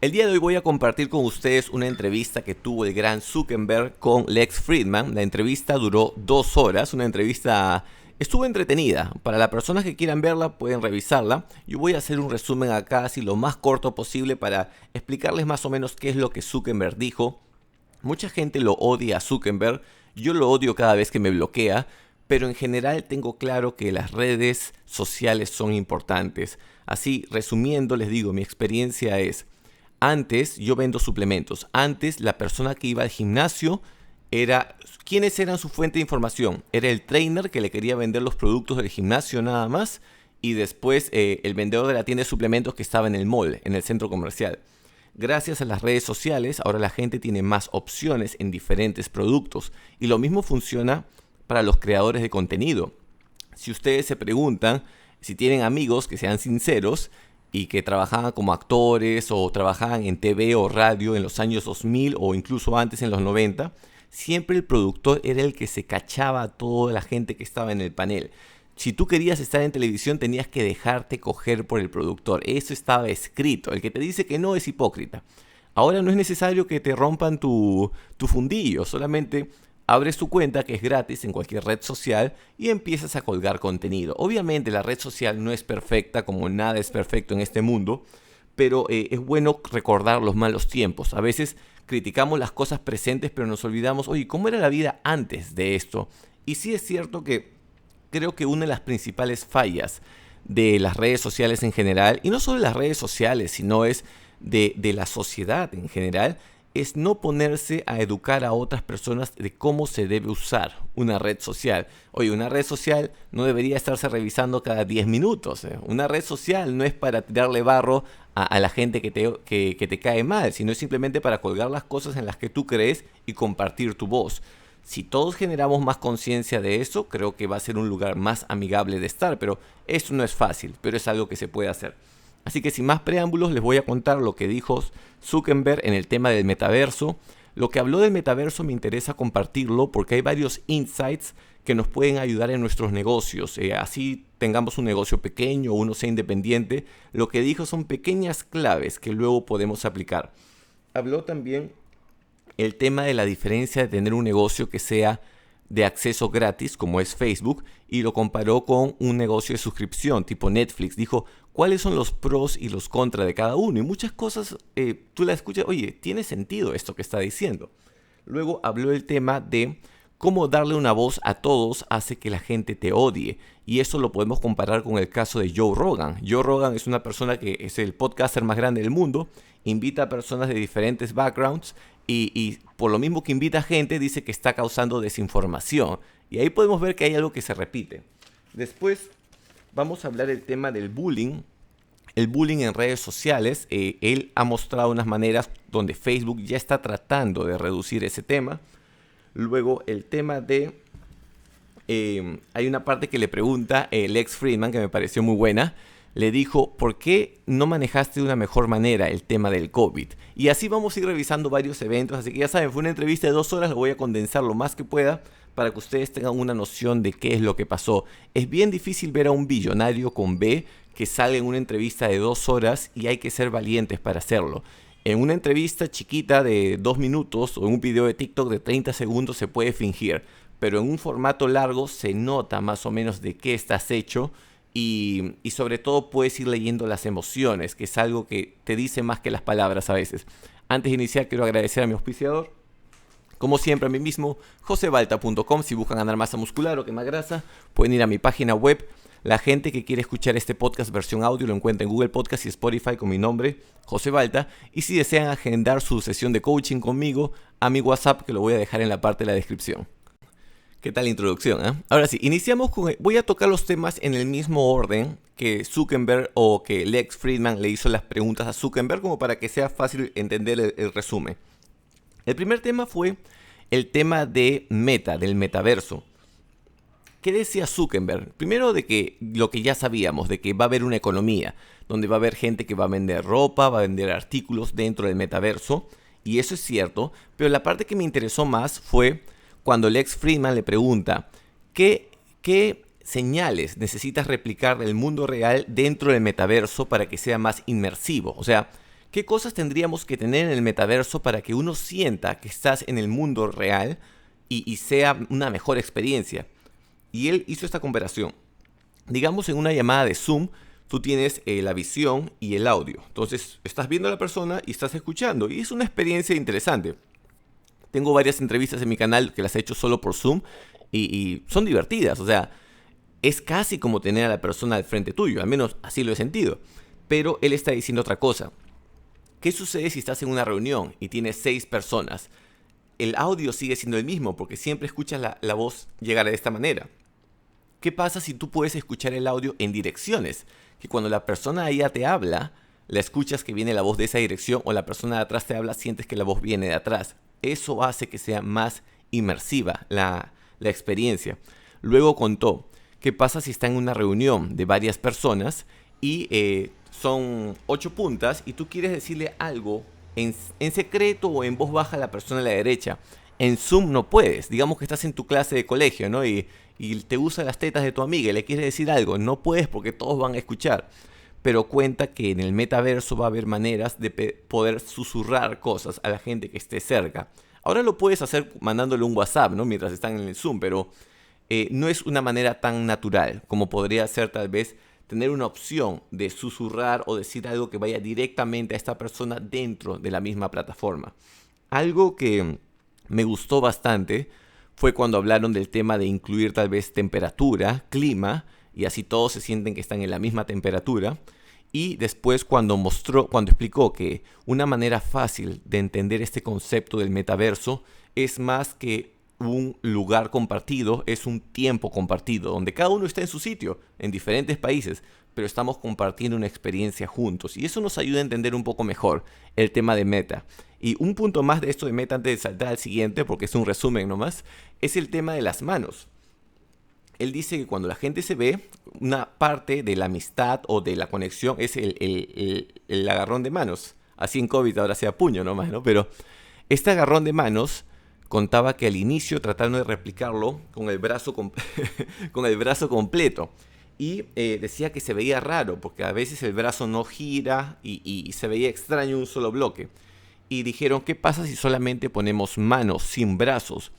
El día de hoy voy a compartir con ustedes una entrevista que tuvo el gran Zuckerberg con Lex Fridman. La entrevista duró 2 horas, una entrevista estuvo entretenida. Para las personas que quieran verla pueden revisarla. Yo voy a hacer un resumen acá así lo más corto posible para explicarles más o menos qué es lo que Zuckerberg dijo. Mucha gente lo odia a Zuckerberg, yo lo odio cada vez que me bloquea, pero en general tengo claro que las redes sociales son importantes. Así, resumiendo, les digo, mi experiencia es: antes yo vendo suplementos. Antes la persona que iba al gimnasio era... ¿Quiénes eran su fuente de información? Era el trainer que le quería vender los productos del gimnasio nada más, y después el vendedor de la tienda de suplementos que estaba en el mall, en el centro comercial. Gracias a las redes sociales, ahora la gente tiene más opciones en diferentes productos. Y lo mismo funciona para los creadores de contenido. Si ustedes se preguntan, si tienen amigos que sean sinceros y que trabajaban como actores o trabajaban en TV o radio en los años 2000 o incluso antes en los 90, siempre el productor era el que se cachaba a toda la gente que estaba en el panel. Si tú querías estar en televisión tenías que dejarte coger por el productor. Eso estaba escrito. El que te dice que no es hipócrita. Ahora no es necesario que te rompan tu fundillo. Solamente abres tu cuenta, que es gratis en cualquier red social, y empiezas a colgar contenido. Obviamente la red social no es perfecta, como nada es perfecto en este mundo, pero es bueno recordar los malos tiempos. A veces criticamos las cosas presentes, pero nos olvidamos, oye, ¿cómo era la vida antes de esto? Y sí es cierto que creo que una de las principales fallas de las redes sociales en general, y no solo de las redes sociales, sino es de la sociedad en general, es no ponerse a educar a otras personas de cómo se debe usar una red social. Oye, una red social no debería estarse revisando cada 10 minutos. Una red social no es para tirarle barro a la gente que te cae mal, sino es simplemente para colgar las cosas en las que tú crees y compartir tu voz. Si todos generamos más conciencia de eso, creo que va a ser un lugar más amigable de estar, pero esto no es fácil, pero es algo que se puede hacer. Así que sin más preámbulos les voy a contar lo que dijo Zuckerberg en el tema del metaverso. Lo que habló del metaverso me interesa compartirlo porque hay varios insights que nos pueden ayudar en nuestros negocios. Así tengamos un negocio pequeño o uno sea independiente, lo que dijo son pequeñas claves que luego podemos aplicar. Habló también el tema de la diferencia de tener un negocio que sea de acceso gratis, como es Facebook, y lo comparó con un negocio de suscripción, tipo Netflix. Dijo, ¿cuáles son los pros y los contras de cada uno? Y muchas cosas, tú la escuchas, oye, tiene sentido esto que está diciendo. Luego habló del tema de cómo darle una voz a todos hace que la gente te odie. Y eso lo podemos comparar con el caso de Joe Rogan. Joe Rogan es una persona que es el podcaster más grande del mundo, invita a personas de diferentes backgrounds y por lo mismo que invita a gente, dice que está causando desinformación. Y ahí podemos ver que hay algo que se repite. Después vamos a hablar del tema del bullying. El bullying en redes sociales. Él ha mostrado unas maneras donde Facebook ya está tratando de reducir ese tema. Luego el tema de... hay una parte que le pregunta Lex Fridman, que me pareció muy buena. Le dijo, ¿por qué no manejaste de una mejor manera el tema del COVID? Y así vamos a ir revisando varios eventos. Así que ya saben, fue una entrevista de 2 horas. Lo voy a condensar lo más que pueda para que ustedes tengan una noción de qué es lo que pasó. Es bien difícil ver a un billonario con B que sale en una entrevista de 2 horas y hay que ser valientes para hacerlo. En una entrevista chiquita de 2 minutos o en un video de TikTok de 30 segundos se puede fingir. Pero en un formato largo se nota más o menos de qué estás hecho. Y sobre todo puedes ir leyendo las emociones, que es algo que te dice más que las palabras a veces. Antes de iniciar quiero agradecer a mi auspiciador, como siempre a mí mismo, josebalta.com. Si buscan ganar masa muscular o quemar grasa, pueden ir a mi página web. La gente que quiere escuchar este podcast versión audio lo encuentra en Google Podcast y Spotify con mi nombre, José Balta. Y si desean agendar su sesión de coaching conmigo, a mi WhatsApp, que lo voy a dejar en la parte de la descripción. ¿Qué tal la introducción? Ahora sí, iniciamos con... Voy a tocar los temas en el mismo orden que Zuckerberg o que Lex Fridman le hizo las preguntas a Zuckerberg, como para que sea fácil entender el resumen. El primer tema fue el tema de Meta, del metaverso. ¿Qué decía Zuckerberg? Primero de que lo que ya sabíamos, de que va a haber una economía, donde va a haber gente que va a vender ropa, va a vender artículos dentro del metaverso, y eso es cierto, pero la parte que me interesó más fue cuando Lex Fridman le pregunta, ¿qué señales necesitas replicar del mundo real dentro del metaverso para que sea más inmersivo? O sea, ¿Qué cosas tendríamos que tener en el metaverso para que uno sienta que estás en el mundo real y sea una mejor experiencia? Y él hizo esta comparación. Digamos, en una llamada de Zoom, tú tienes la visión y el audio. Entonces, estás viendo a la persona y estás escuchando. Y es una experiencia interesante. Tengo varias entrevistas en mi canal que las he hecho solo por Zoom y son divertidas. O sea, es casi como tener a la persona al frente tuyo. Al menos así lo he sentido. Pero él está diciendo otra cosa. ¿Qué sucede si estás en una reunión y tienes 6 personas? El audio sigue siendo el mismo porque siempre escuchas la voz llegar de esta manera. ¿Qué pasa si tú puedes escuchar el audio en direcciones? Que cuando la persona allá te habla, la escuchas que viene la voz de esa dirección, o la persona de atrás te habla, sientes que la voz viene de atrás. Eso hace que sea más inmersiva la experiencia. Luego contó, ¿qué pasa si está en una reunión de varias personas y son 8 puntas y tú quieres decirle algo en secreto o en voz baja a la persona a la derecha? En Zoom no puedes. Digamos que estás en tu clase de colegio, ¿no? Y te usa las tetas de tu amiga y le quieres decir algo. No puedes porque todos van a escuchar. Pero cuenta que en el metaverso va a haber maneras de poder susurrar cosas a la gente que esté cerca. Ahora lo puedes hacer mandándole un WhatsApp, ¿no? Mientras están en el Zoom, pero no es una manera tan natural como podría ser tal vez tener una opción de susurrar o decir algo que vaya directamente a esta persona dentro de la misma plataforma. Algo que me gustó bastante fue cuando hablaron del tema de incluir tal vez temperatura, clima, y así todos se sienten que están en la misma temperatura. Y después cuando explicó que una manera fácil de entender este concepto del metaverso es más que un lugar compartido, es un tiempo compartido, donde cada uno está en su sitio, en diferentes países, pero estamos compartiendo una experiencia juntos. Y eso nos ayuda a entender un poco mejor el tema de meta. Y un punto más de esto de meta antes de saltar al siguiente, porque es un resumen nomás, es el tema de las manos. Él dice que cuando la gente se ve, una parte de la amistad o de la conexión es el agarrón de manos. Así en COVID ahora sea puño nomás, ¿no? Pero este agarrón de manos contaba que al inicio trataron de replicarlo con el brazo, con el brazo completo. Y decía que se veía raro porque a veces el brazo no gira y se veía extraño un solo bloque. Y dijeron, ¿qué pasa si solamente ponemos manos sin brazos?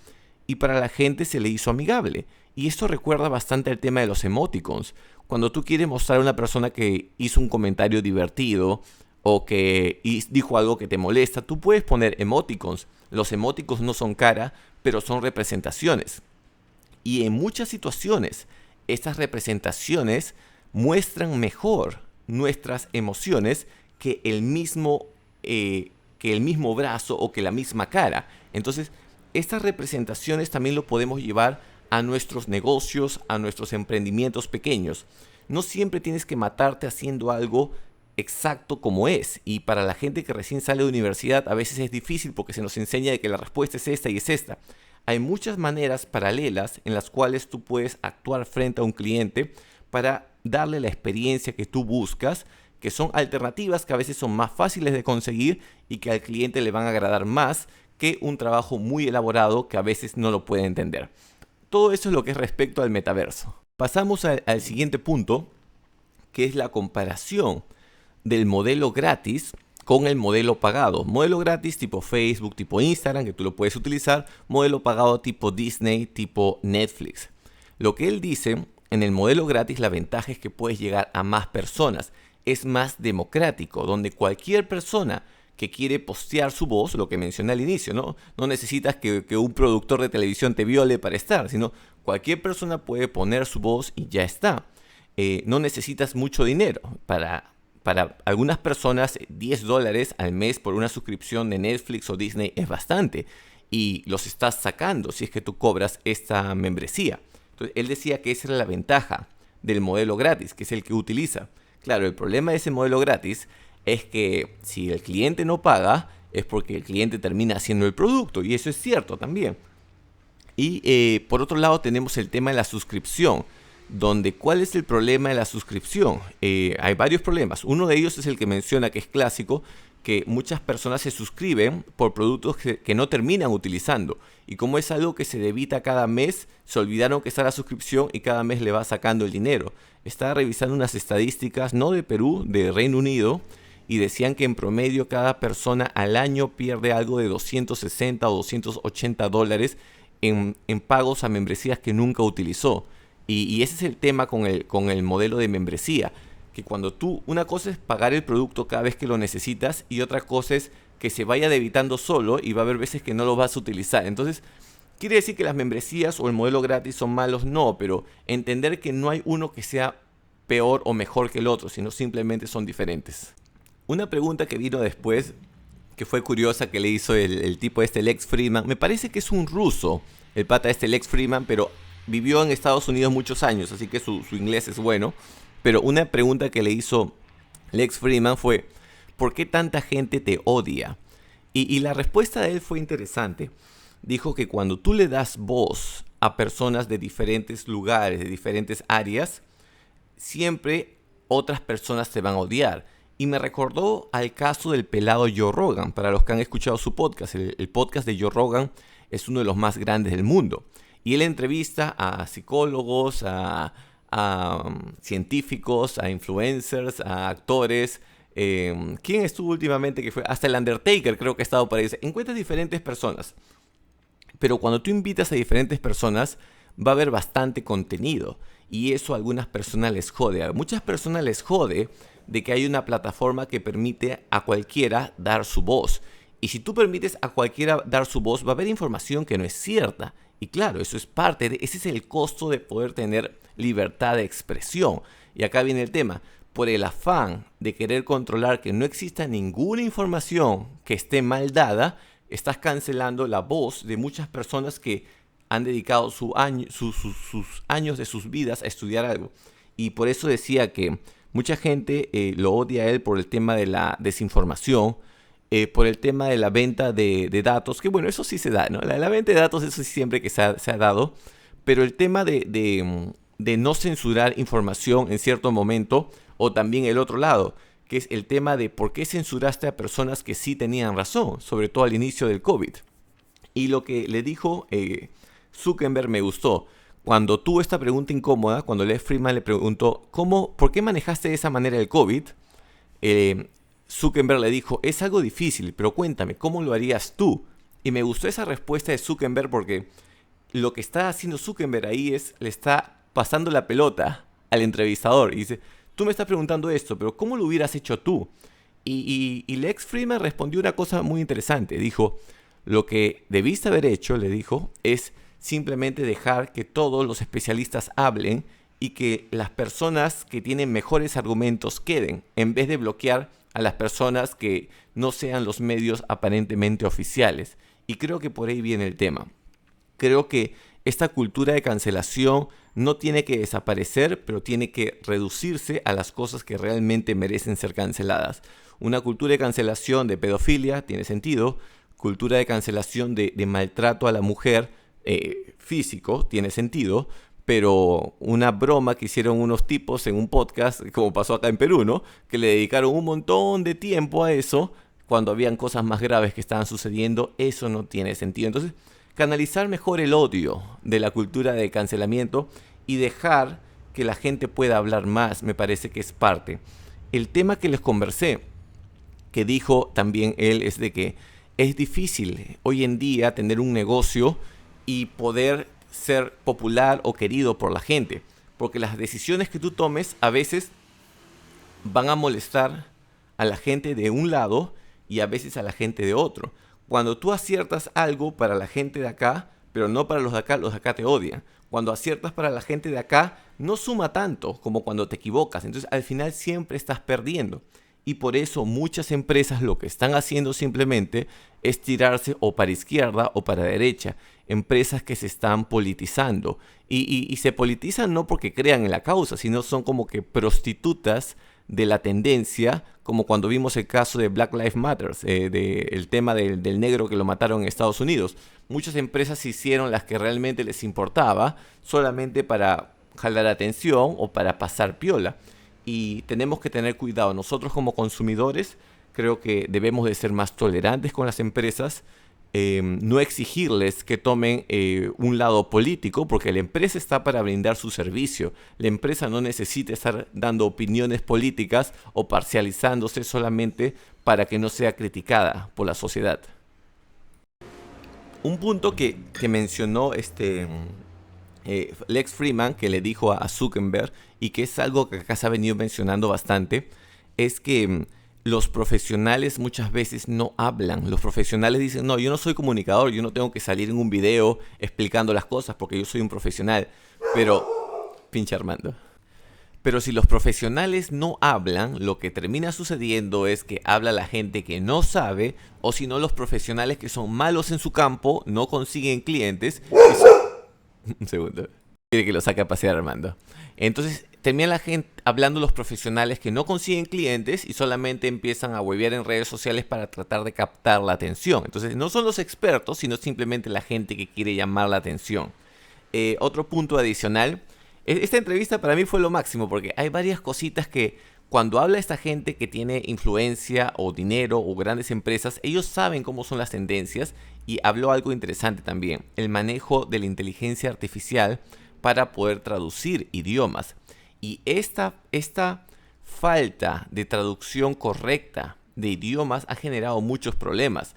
Y para la gente se le hizo amigable. Y esto recuerda bastante al tema de los emoticons. Cuando tú quieres mostrar a una persona que hizo un comentario divertido o que dijo algo que te molesta, tú puedes poner emoticons. Los emoticons no son cara, pero son representaciones. Y en muchas situaciones, estas representaciones muestran mejor nuestras emociones que el mismo brazo o que la misma cara. Entonces, estas representaciones también lo podemos llevar a nuestros negocios, a nuestros emprendimientos pequeños. No siempre tienes que matarte haciendo algo exacto como es. Y para la gente que recién sale de universidad a veces es difícil porque se nos enseña de que la respuesta es esta y es esta. Hay muchas maneras paralelas en las cuales tú puedes actuar frente a un cliente para darle la experiencia que tú buscas, que son alternativas que a veces son más fáciles de conseguir y que al cliente le van a agradar más que un trabajo muy elaborado que a veces no lo puede entender. Todo eso es lo que es respecto al metaverso. Pasamos al siguiente punto, que es la comparación del modelo gratis con el modelo pagado. Modelo gratis tipo Facebook, tipo Instagram, que tú lo puedes utilizar. Modelo pagado tipo Disney, tipo Netflix. Lo que él dice, en el modelo gratis la ventaja es que puedes llegar a más personas. Es más democrático, donde cualquier persona que quiere postear su voz, lo que mencioné al inicio, ¿no? No necesitas que un productor de televisión te viole para estar, sino cualquier persona puede poner su voz y ya está. No necesitas mucho dinero. Para algunas personas, $10 al mes por una suscripción de Netflix o Disney es bastante. Y los estás sacando si es que tú cobras esta membresía. Entonces, él decía que esa era la ventaja del modelo gratis, que es el que utiliza. Claro, el problema de ese modelo gratis es que si el cliente no paga, es porque el cliente termina haciendo el producto. Y eso es cierto también. Y por otro lado tenemos el tema de la suscripción. Donde, ¿cuál es el problema de la suscripción? Hay varios problemas. Uno de ellos es el que menciona, que es clásico, que muchas personas se suscriben por productos que no terminan utilizando. Y como es algo que se debita cada mes, se olvidaron que está la suscripción y cada mes le va sacando el dinero. Estaba revisando unas estadísticas, no de Perú, de Reino Unido, y decían que en promedio cada persona al año pierde algo de 260 o 280 dólares en pagos a membresías que nunca utilizó. Y ese es el tema con el modelo de membresía, que cuando una cosa es pagar el producto cada vez que lo necesitas y otra cosa es que se vaya debitando solo y va a haber veces que no lo vas a utilizar. Entonces, ¿quiere decir que las membresías o el modelo gratis son malos? No, pero entender que no hay uno que sea peor o mejor que el otro, sino simplemente son diferentes. Una pregunta que vino después, que fue curiosa, que le hizo el tipo Lex Fridman, me parece que es un ruso, el pata Lex Fridman, pero vivió en Estados Unidos muchos años, así que su inglés es bueno. Pero una pregunta que le hizo Lex Fridman fue, ¿por qué tanta gente te odia? Y la respuesta de él fue interesante. Dijo que cuando tú le das voz a personas de diferentes lugares, de diferentes áreas, siempre otras personas te van a odiar. Y me recordó al caso del pelado Joe Rogan. Para los que han escuchado su podcast, el podcast de Joe Rogan es uno de los más grandes del mundo. Y él entrevista a psicólogos, a científicos, a influencers, a actores. ¿Quién estuvo últimamente? Que fue hasta el Undertaker, creo que ha estado por ahí. Encuentras diferentes personas. Pero cuando tú invitas a diferentes personas, va a haber bastante contenido. Y eso a algunas personas les jode. A muchas personas les jode de que hay una plataforma que permite a cualquiera dar su voz. Y si tú permites a cualquiera dar su voz, va a haber información que no es cierta. Y claro, eso es ese es el costo de poder tener libertad de expresión. Y acá viene el tema. Por el afán de querer controlar que no exista ninguna información que esté mal dada, estás cancelando la voz de muchas personas que han dedicado sus años de sus vidas a estudiar algo. Y por eso decía que mucha gente lo odia a él por el tema de la desinformación, por el tema de la venta de datos, que bueno, eso sí se da, ¿no? La venta de datos, eso sí siempre que se ha dado, pero el tema de no censurar información en cierto momento, o también el otro lado, que es el tema de por qué censuraste a personas que sí tenían razón, sobre todo al inicio del COVID. Y lo que le dijo Zuckerberg me gustó. Cuando tuvo esta pregunta incómoda, cuando Lex Fridman le preguntó, ¿por qué manejaste de esa manera el COVID? Zuckerberg le dijo, es algo difícil, pero cuéntame, ¿cómo lo harías tú? Y me gustó esa respuesta de Zuckerberg porque lo que está haciendo Zuckerberg ahí le está pasando la pelota al entrevistador. Y dice, tú me estás preguntando esto, pero ¿cómo lo hubieras hecho tú? Y Lex Fridman respondió una cosa muy interesante. Dijo, lo que debiste haber hecho, le dijo, es simplemente dejar que todos los especialistas hablen y que las personas que tienen mejores argumentos queden, en vez de bloquear a las personas que no sean los medios aparentemente oficiales. Y creo que por ahí viene el tema. Creo que esta cultura de cancelación no tiene que desaparecer, pero tiene que reducirse a las cosas que realmente merecen ser canceladas. Una cultura de cancelación de pedofilia tiene sentido. Cultura de cancelación de maltrato a la mujer físico tiene sentido. Pero una broma que hicieron unos tipos en un podcast, como pasó acá en Perú, ¿no? Que le dedicaron un montón de tiempo a eso, cuando habían cosas más graves que estaban sucediendo, eso no tiene sentido. Entonces, canalizar mejor el odio de la cultura de cancelamiento y dejar que la gente pueda hablar más, me parece que es parte. El tema que les conversé, que dijo también él, es de que es difícil hoy en día tener un negocio y poder ser popular o querido por la gente, porque las decisiones que tú tomes a veces van a molestar a la gente de un lado y a veces a la gente de otro. Cuando tú aciertas algo para la gente de acá, pero no para los de acá te odian. Cuando aciertas para la gente de acá, no suma tanto como cuando te equivocas. Entonces al final siempre estás perdiendo. Y por eso muchas empresas lo que están haciendo simplemente es tirarse o para izquierda o para derecha. Empresas que se están politizando. Y se politizan no porque crean en la causa, sino son como que prostitutas de la tendencia, como cuando vimos el caso de Black Lives Matter, el tema del negro que lo mataron en Estados Unidos. Muchas empresas se hicieron las que realmente les importaba, solamente para jalar atención o para pasar piola. Y tenemos que tener cuidado. Nosotros como consumidores creo que debemos de ser más tolerantes con las empresas no exigirles que tomen un lado político, porque la empresa está para brindar su servicio. La empresa no necesita estar dando opiniones políticas o parcializándose solamente para que no sea criticada por la sociedad. Un punto que mencionó Lex Fridman, que le dijo a Zuckerberg, y que es algo que acá se ha venido mencionando bastante, es que los profesionales muchas veces no hablan. Los profesionales dicen, no, yo no soy comunicador, yo no tengo que salir en un video explicando las cosas porque yo soy un profesional. Pero, pinche Armando. Pero si los profesionales no hablan, lo que termina sucediendo es que habla la gente que no sabe, o si no, los profesionales que son malos en su campo no consiguen clientes. Un segundo. Quiere que lo saque a pasear, Armando. Entonces, termina la gente hablando los profesionales que no consiguen clientes y solamente empiezan a huevear en redes sociales para tratar de captar la atención. Entonces, no son los expertos, sino simplemente la gente que quiere llamar la atención. Otro punto adicional. Esta entrevista para mí fue lo máximo porque hay varias cositas que cuando habla esta gente que tiene influencia o dinero o grandes empresas, ellos saben cómo son las tendencias y habló algo interesante también, el manejo de la inteligencia artificial para poder traducir idiomas. Y esta falta de traducción correcta de idiomas ha generado muchos problemas.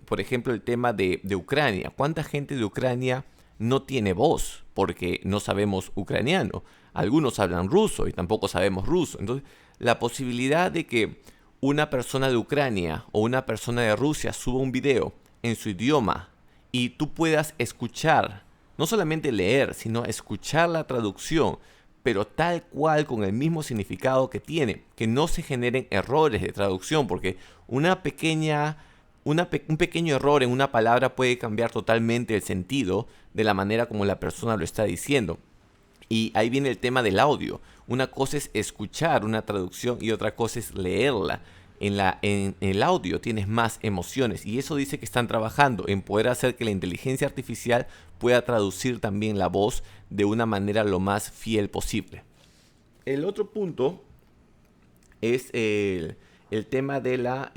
Por ejemplo, el tema de Ucrania. ¿Cuánta gente de Ucrania no tiene voz porque no sabemos ucraniano? Algunos hablan ruso y tampoco sabemos ruso. Entonces, la posibilidad de que una persona de Ucrania o una persona de Rusia suba un video en su idioma y tú puedas escuchar, no solamente leer, sino escuchar la traducción, pero tal cual con el mismo significado que tiene, que no se generen errores de traducción, porque un pequeño error en una palabra puede cambiar totalmente el sentido de la manera como la persona lo está diciendo. Y ahí viene el tema del audio. Una cosa es escuchar una traducción y otra cosa es leerla. En el audio tienes más emociones y eso dice que están trabajando en poder hacer que la inteligencia artificial pueda traducir también la voz de una manera lo más fiel posible. El otro punto es el tema de la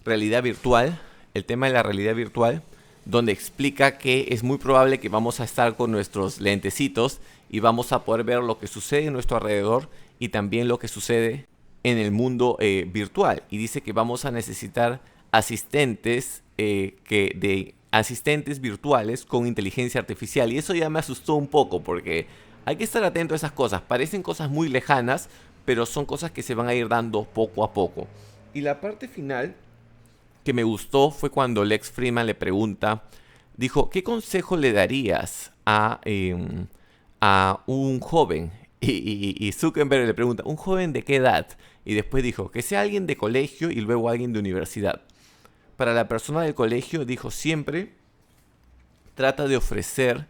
realidad virtual. El tema de la realidad virtual, donde explica que es muy probable que vamos a estar con nuestros lentecitos y vamos a poder ver lo que sucede en nuestro alrededor y también lo que sucede en el mundo virtual. Y dice que vamos a necesitar asistentes asistentes virtuales con inteligencia artificial. Y eso ya me asustó un poco porque hay que estar atento a esas cosas. Parecen cosas muy lejanas, pero son cosas que se van a ir dando poco a poco. Y la parte final que me gustó fue cuando Lex Fridman le pregunta, dijo, ¿qué consejo le darías a un joven? Y Zuckerberg le pregunta, ¿un joven de qué edad? Y después dijo, que sea alguien de colegio y luego alguien de universidad. Para la persona del colegio dijo, siempre trata de ofrecer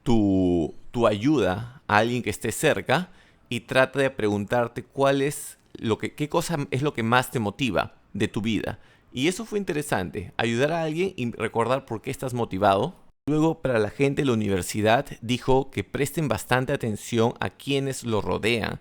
tu ayuda a alguien que esté cerca y trata de preguntarte qué cosa es lo que más te motiva de tu vida. Y eso fue interesante, ayudar a alguien y recordar por qué estás motivado. Luego, para la gente de la universidad, dijo que presten bastante atención a quienes lo rodean.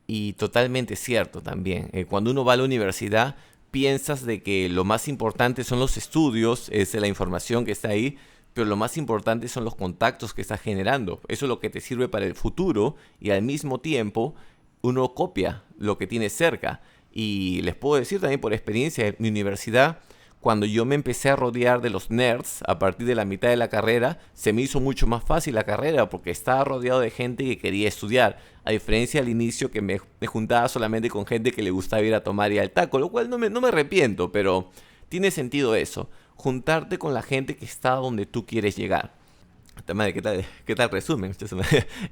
Y totalmente cierto también. Cuando uno va a la universidad, piensas de que lo más importante son los estudios, es la información que está ahí, pero lo más importante son los contactos que estás generando. Eso es lo que te sirve para el futuro y al mismo tiempo uno copia lo que tiene cerca. Y les puedo decir también por experiencia, en mi universidad, cuando yo me empecé a rodear de los nerds a partir de la mitad de la carrera, se me hizo mucho más fácil la carrera porque estaba rodeado de gente que quería estudiar. A diferencia al inicio que me juntaba solamente con gente que le gustaba ir a tomar y al taco, lo cual no me arrepiento, pero tiene sentido eso. Juntarte con la gente que está donde tú quieres llegar. Madre, ¿qué tal resumen?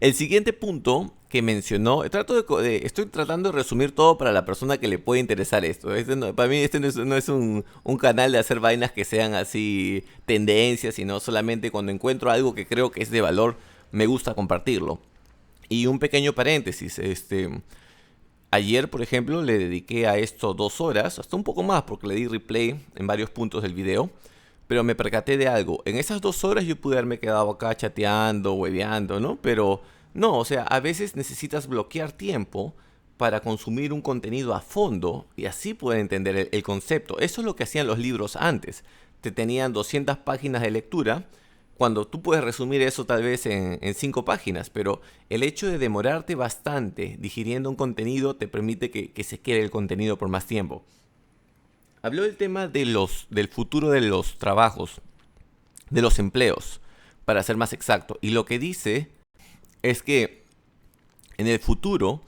El siguiente punto que mencionó, estoy tratando de resumir todo para la persona que le puede interesar esto. Para mí no es un canal de hacer vainas que sean así tendencias, sino solamente cuando encuentro algo que creo que es de valor, me gusta compartirlo. Y un pequeño paréntesis, ayer, por ejemplo, le dediqué a esto 2 horas, hasta un poco más porque le di replay en varios puntos del video. Pero me percaté de algo. En esas 2 horas yo pude haberme quedado acá chateando, hueveando, ¿no? Pero no, o sea, a veces necesitas bloquear tiempo para consumir un contenido a fondo y así poder entender el concepto. Eso es lo que hacían los libros antes. te tenían 200 páginas de lectura, cuando tú puedes resumir eso tal vez en 5 páginas, pero el hecho de demorarte bastante digiriendo un contenido te permite que se quede el contenido por más tiempo. Habló del tema del futuro de los trabajos, de los empleos, para ser más exacto. Y lo que dice es que en el futuro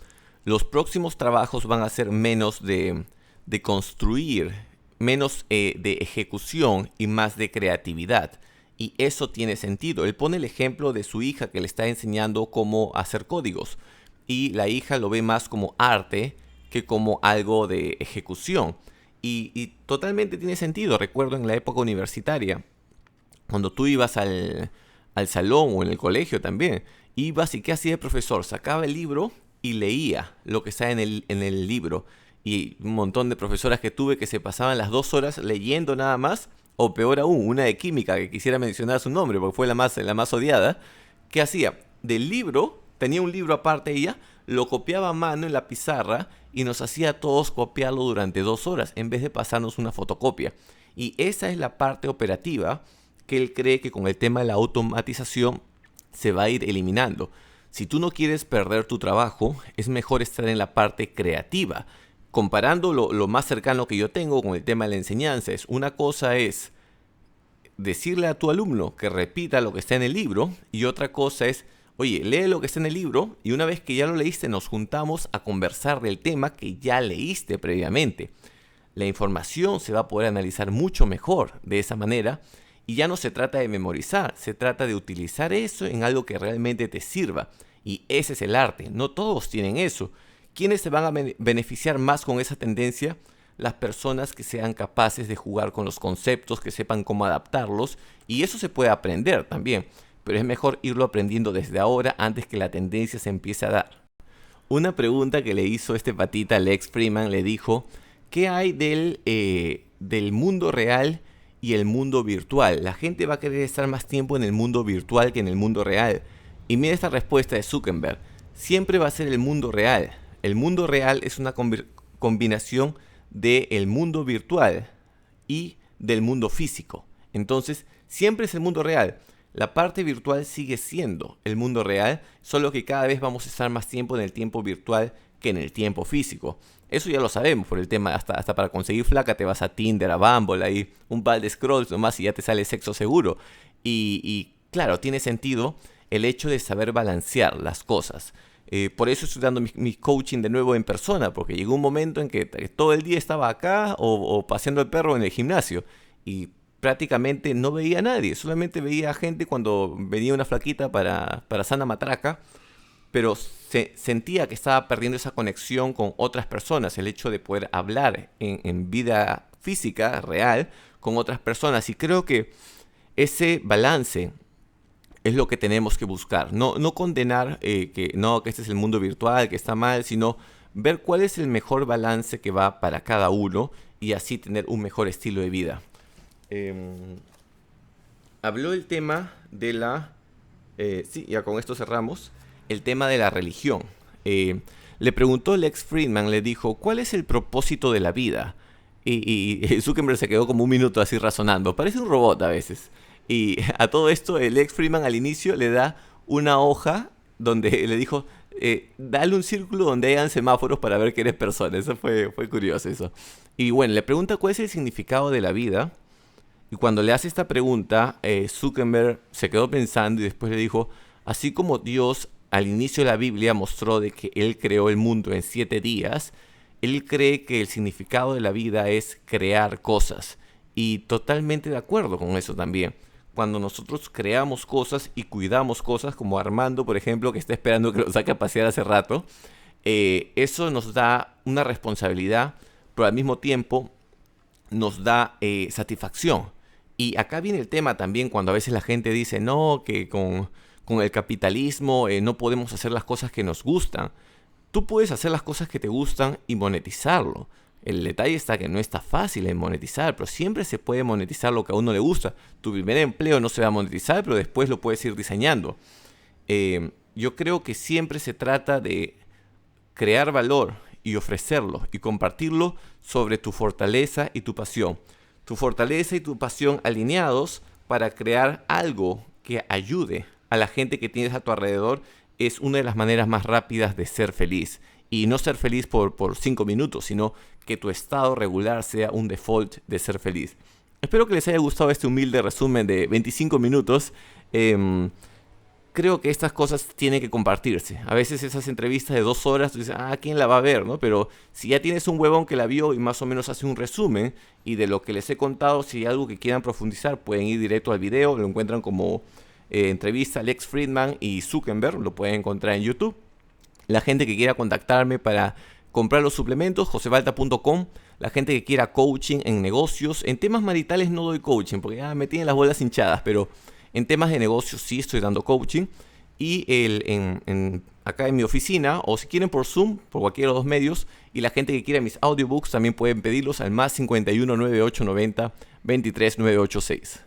los próximos trabajos van a ser menos de construir, menos de ejecución y más de creatividad. Y eso tiene sentido. Él pone el ejemplo de su hija que le está enseñando cómo hacer códigos. Y la hija lo ve más como arte que como algo de ejecución. Y totalmente tiene sentido. Recuerdo en la época universitaria, cuando tú ibas al salón o en el colegio también, ibas y ¿qué hacía el profesor? Sacaba el libro y leía lo que está en el libro. Y un montón de profesoras que tuve que se pasaban las 2 horas leyendo nada más, o peor aún, una de química, que quisiera mencionar su nombre porque fue la más odiada. ¿Qué hacía? Del libro, tenía un libro aparte ella, lo copiaba a mano en la pizarra y nos hacía a todos copiarlo durante 2 horas en vez de pasarnos una fotocopia. Y esa es la parte operativa que él cree que con el tema de la automatización se va a ir eliminando. Si tú no quieres perder tu trabajo, es mejor estar en la parte creativa. Comparando lo más cercano que yo tengo con el tema de la enseñanza, es una cosa es decirle a tu alumno que repita lo que está en el libro y otra cosa es, oye, lee lo que está en el libro y una vez que ya lo leíste nos juntamos a conversar del tema que ya leíste previamente. La información se va a poder analizar mucho mejor de esa manera y ya no se trata de memorizar, se trata de utilizar eso en algo que realmente te sirva. Y ese es el arte, no todos tienen eso. ¿Quiénes se van a beneficiar más con esa tendencia? Las personas que sean capaces de jugar con los conceptos, que sepan cómo adaptarlos, y eso se puede aprender también, pero es mejor irlo aprendiendo desde ahora antes que la tendencia se empiece a dar. Una pregunta que le hizo este patita Lex Fridman, le dijo, ¿qué hay del mundo real y el mundo virtual? La gente va a querer estar más tiempo en el mundo virtual que en el mundo real. Y mira esta respuesta de Zuckerberg, siempre va a ser el mundo real. El mundo real es una combinación del mundo virtual y del mundo físico. Entonces, siempre es el mundo real. La parte virtual sigue siendo el mundo real, solo que cada vez vamos a estar más tiempo en el tiempo virtual que en el tiempo físico. Eso ya lo sabemos por el tema, hasta para conseguir flaca te vas a Tinder, a Bumble, ahí un par de scrolls nomás y ya te sale sexo seguro. Y claro, tiene sentido el hecho de saber balancear las cosas. Por eso estoy dando mi coaching de nuevo en persona, porque llegó un momento en que todo el día estaba acá o paseando el perro en el gimnasio y prácticamente no veía a nadie, solamente veía a gente cuando venía una flaquita para sana matraca, pero sentía que estaba perdiendo esa conexión con otras personas, el hecho de poder hablar en vida física, real, con otras personas. Y creo que ese balance es lo que tenemos que buscar. No condenar que este es el mundo virtual, que está mal, sino ver cuál es el mejor balance que va para cada uno y así tener un mejor estilo de vida. Habló el tema de sí, ya con esto cerramos. El tema de la religión. Le preguntó Lex Fridman, le dijo, ¿cuál es el propósito de la vida? Y Zuckerberg se quedó como un minuto así razonando. Parece un robot a veces. Y a todo esto, el Lex Fridman al inicio le da una hoja donde le dijo, dale un círculo donde hayan semáforos para ver que eres persona. Eso fue curioso eso. Y bueno, le pregunta cuál es el significado de la vida. Y cuando le hace esta pregunta, Zuckerberg se quedó pensando y después le dijo, así como Dios al inicio de la Biblia mostró de que Él creó el mundo en 7 días, Él cree que el significado de la vida es crear cosas. Y totalmente de acuerdo con eso también. Cuando nosotros creamos cosas y cuidamos cosas, como Armando, por ejemplo, que está esperando que lo saque a pasear hace rato, eso nos da una responsabilidad, pero al mismo tiempo nos da satisfacción. Y acá viene el tema también cuando a veces la gente dice, no, que con el capitalismo no podemos hacer las cosas que nos gustan. Tú puedes hacer las cosas que te gustan y monetizarlo. El detalle está que no está fácil en monetizar, pero siempre se puede monetizar lo que a uno le gusta. Tu primer empleo no se va a monetizar, pero después lo puedes ir diseñando. Yo creo que siempre se trata de crear valor y ofrecerlo y compartirlo sobre tu fortaleza y tu pasión. tu fortaleza y tu pasión alineados para crear algo que ayude a la gente que tienes a tu alrededor es una de las maneras más rápidas de ser feliz. Y no ser feliz por 5 minutos, sino que tu estado regular sea un default de ser feliz. Espero que les haya gustado este humilde resumen de 25 minutos. Creo que estas cosas tienen que compartirse. A veces esas entrevistas de 2 horas, tú dices, ¿quién la va a ver? ¿No? Pero si ya tienes un huevón que la vio y más o menos hace un resumen, y de lo que les he contado, si hay algo que quieran profundizar, pueden ir directo al video, lo encuentran como entrevista Lex Fridman y Zuckerberg, lo pueden encontrar en YouTube. La gente que quiera contactarme para comprar los suplementos, josebalta.com. La gente que quiera coaching en negocios, en temas maritales no doy coaching, porque ya me tienen las bolas hinchadas, pero en temas de negocios sí estoy dando coaching. Y acá en mi oficina, o si quieren por Zoom, por cualquiera de los dos medios. Y la gente que quiera mis audiobooks también pueden pedirlos al +51 9890 23 986.